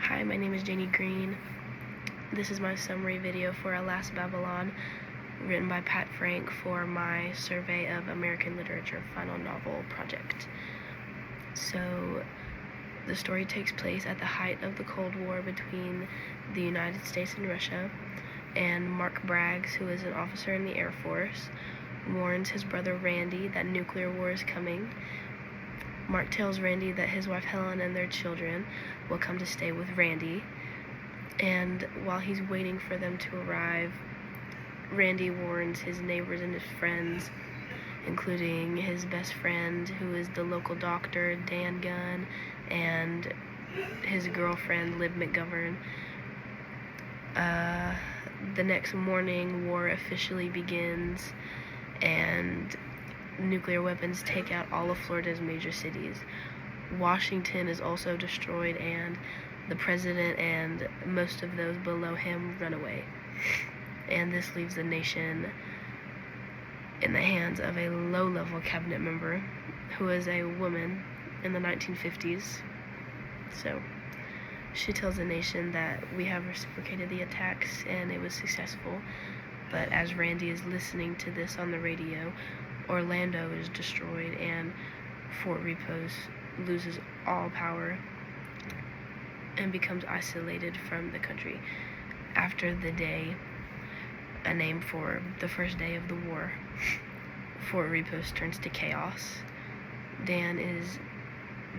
Hi, my name is Janie Green. This is my summary video for Alas Babylon, written by Pat Frank for my Survey of American Literature final novel project. So, the story takes place at the height of the Cold War between the United States and Russia, and Mark Braggs, who is an officer in the Air Force, warns his brother Randy that nuclear war is coming. Mark tells Randy that his wife Helen and their children will come to stay with Randy, and while he's waiting for them to arrive, Randy warns his neighbors and his friends, including his best friend, who is the local doctor, Dan Gunn, and his girlfriend, Lib McGovern. The next morning, war officially begins, and nuclear weapons take out all of Florida's major cities. Washington is also destroyed, and the president and most of those below him run away. And this leaves the nation in the hands of a low-level cabinet member who is a woman in the 1950s. So she tells the nation that we have reciprocated the attacks and it was successful. But as Randy is listening to this on the radio, Orlando is destroyed and Fort Repos loses all power and becomes isolated from the country. After the day, a name for the first day of the war, Fort Repos turns to chaos. Dan is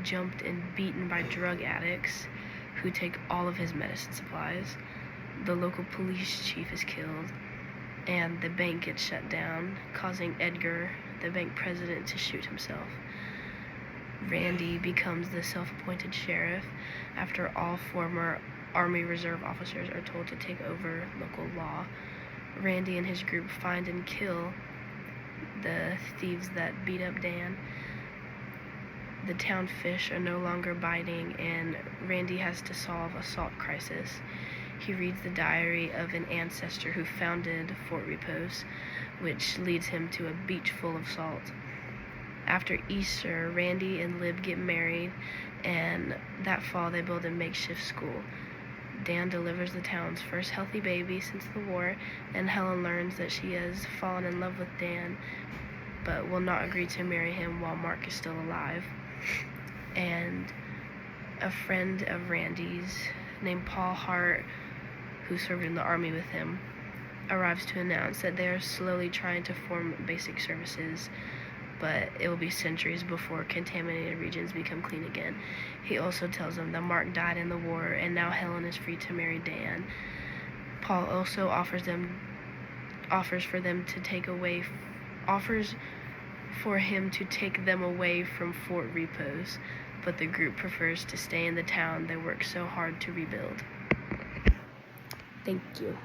jumped and beaten by drug addicts who take all of his medicine supplies. The local police chief is killed, and the bank gets shut down, causing Edgar, the bank president, to shoot himself. Randy becomes the self-appointed sheriff after all former Army Reserve officers are told to take over local law. Randy and his group find and kill the thieves that beat up Dan. The town fish are no longer biting, and Randy has to solve a salt crisis. He reads the diary of an ancestor who founded Fort Repos, which leads him to a beach full of salt. After Easter, Randy and Lib get married, and that fall they build a makeshift school. Dan delivers the town's first healthy baby since the war, and Helen learns that she has fallen in love with Dan, but will not agree to marry him while Mark is still alive. And a friend of Randy's, named Paul Hart, who served in the army with him, arrives to announce that they are slowly trying to form basic services, but it will be centuries before contaminated regions become clean again. He also tells them that Mark died in the war, and now Helen is free to marry Dan. Paul also offers for him to take them away from Fort Repos, but the group prefers to stay in the town they worked so hard to rebuild. Thank you.